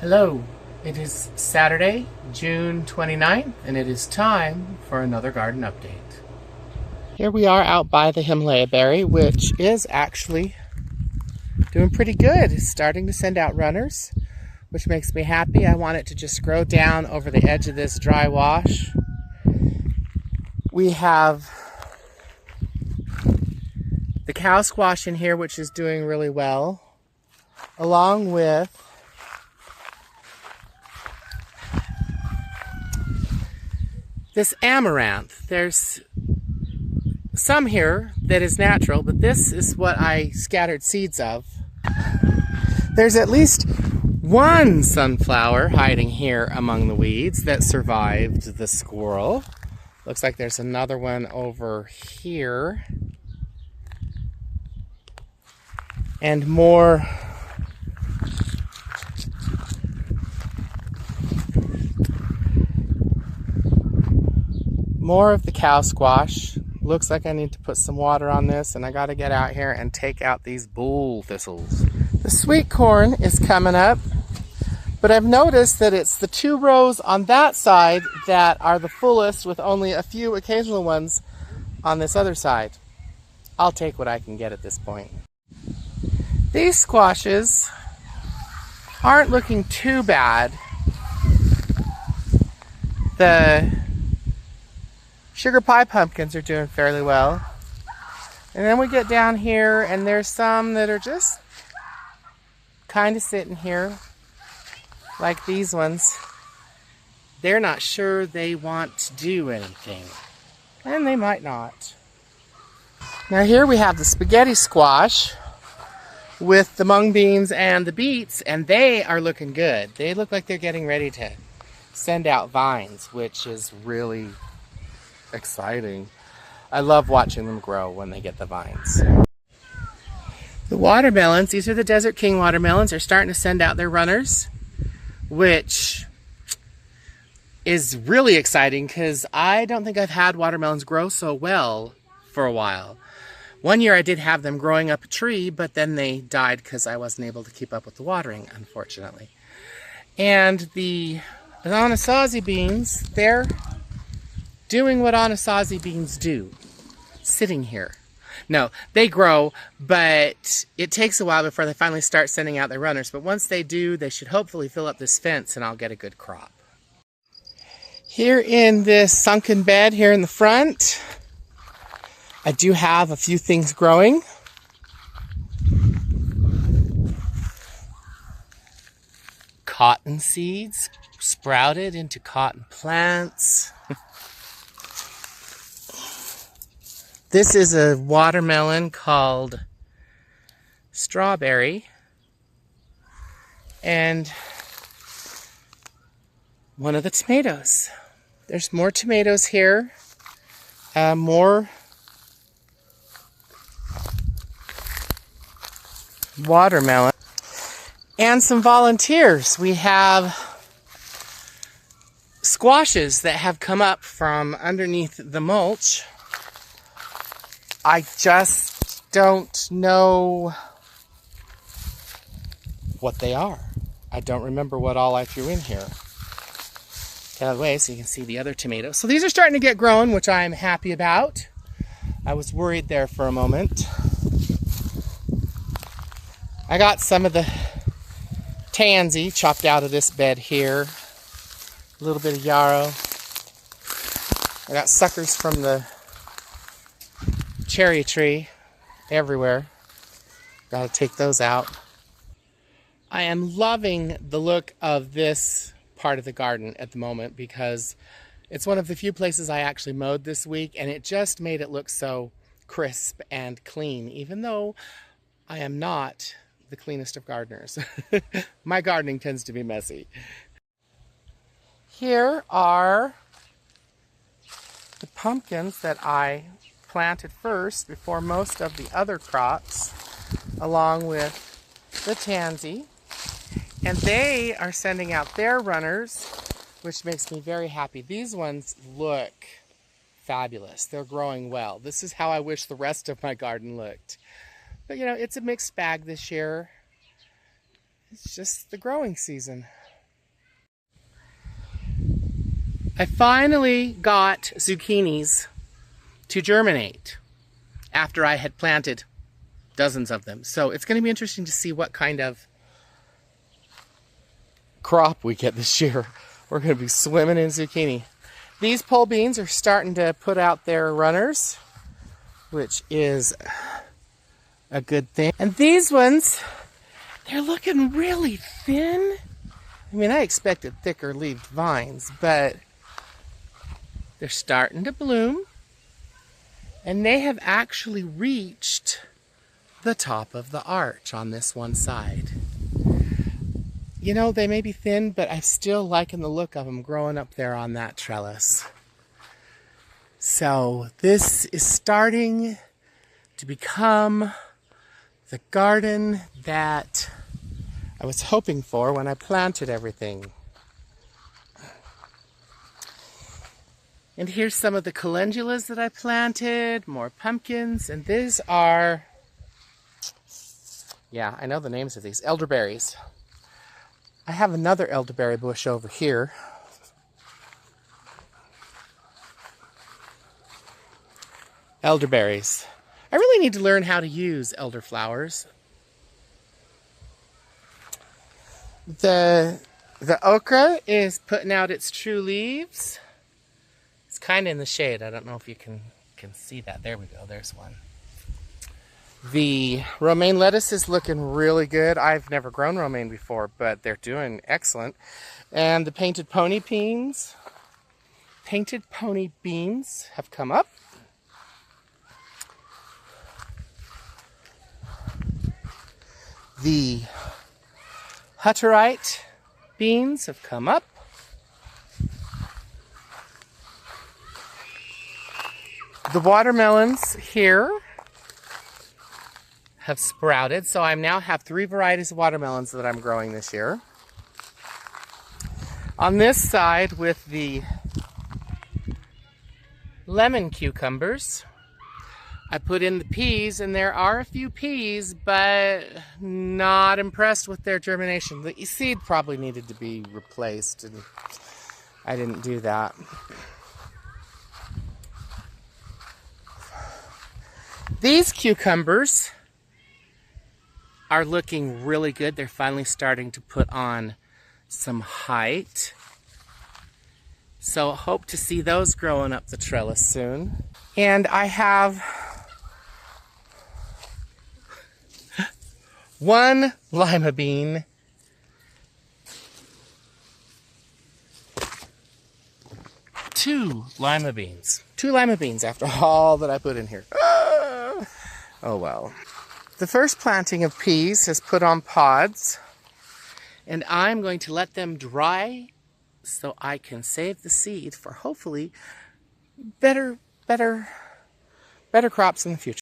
Hello, it is Saturday, June 29th, and it is time for another garden update. Here we are out by the Himalaya berry, which is actually doing pretty good. It's starting to send out runners, which makes me happy. I want it to just grow down over the edge of this dry wash. We have the cow squash in here, which is doing really well, along with this amaranth. There's some here that is natural, but this is what I scattered seeds of. There's at least one sunflower hiding here among the weeds that survived the squirrel. Looks like there's another one over here. And more of the cow squash. Looks like I need to put some water on this, and I got to get out here and take out these bull thistles. The sweet corn is coming up, but I've noticed that it's the two rows on that side that are the fullest, with only a few occasional ones on this other side. I'll take what I can get at this point. These squashes aren't looking too bad. The sugar pie pumpkins are doing fairly well. And then we get down here and there's some that are just kind of sitting here, like these ones. They're not sure they want to do anything, and they might not. Now here we have the spaghetti squash with the mung beans and the beets, and they are looking good. They look like they're getting ready to send out vines, which is really exciting. I love watching them grow when they get the vines. The watermelons, these are the Desert King watermelons, are starting to send out their runners, which is really exciting because I don't think I've had watermelons grow so well for a while. One year I did have them growing up a tree, but then they died because I wasn't able to keep up with the watering, unfortunately. And the Anasazi beans, they're doing what Anasazi beans do, sitting here. No, they grow, but it takes a while before they finally start sending out their runners. But once they do, they should hopefully fill up this fence and I'll get a good crop. Here in this sunken bed here in the front, I do have a few things growing. Cotton seeds sprouted into cotton plants. This is a watermelon called Strawberry, and one of the tomatoes. There's more tomatoes here, more watermelon, and some volunteers. We have squashes that have come up from underneath the mulch. I just don't know what they are. I don't remember what all I threw in here. Get out of the way so you can see the other tomatoes. So these are starting to get grown, which I'm happy about. I was worried there for a moment. I got some of the tansy chopped out of this bed here. A little bit of yarrow. I got suckers from the cherry tree everywhere. Gotta take those out. I am loving the look of this part of the garden at the moment because it's one of the few places I actually mowed this week, and it just made it look so crisp and clean, even though I am not the cleanest of gardeners. My gardening tends to be messy. Here are the pumpkins that I planted first before most of the other crops, along with the tansy, and they are sending out their runners, which makes me very happy. These ones look fabulous. They're growing well. This is how I wish the rest of my garden looked. But you know, it's a mixed bag this year. It's just the growing season. I finally got zucchinis to germinate after I had planted dozens of them. So it's going to be interesting to see what kind of crop we get this year. We're going to be swimming in zucchini. These pole beans are starting to put out their runners, which is a good thing. And these ones, they're looking really thin. I mean, I expected thicker leaved vines, but they're starting to bloom. And they have actually reached the top of the arch on this one side. You know, they may be thin, but I'm still liking the look of them growing up there on that trellis. So this is starting to become the garden that I was hoping for when I planted everything. And here's some of the calendulas that I planted, more pumpkins, and these are, yeah, I know the names of these, elderberries. I have another elderberry bush over here. Elderberries. I really need to learn how to use elderflowers. The okra is putting out its true leaves. It's kind of in the shade. I don't know if you can see that. There we go. There's one. The romaine lettuce is looking really good. I've never grown romaine before, but they're doing excellent. And the painted pony beans have come up. The Hutterite beans have come up. The watermelons here have sprouted, so I now have 3 varieties of watermelons that I'm growing this year. On this side with the lemon cucumbers, I put in the peas, and there are a few peas, but not impressed with their germination. The seed probably needed to be replaced, and I didn't do that. These cucumbers are looking really good. They're finally starting to put on some height. So hope to see those growing up the trellis soon. And I have 1 lima bean, 2 lima beans. 2 lima beans after all that I put in here. Oh well. The first planting of peas has put on pods, and I'm going to let them dry so I can save the seed for hopefully better crops in the future.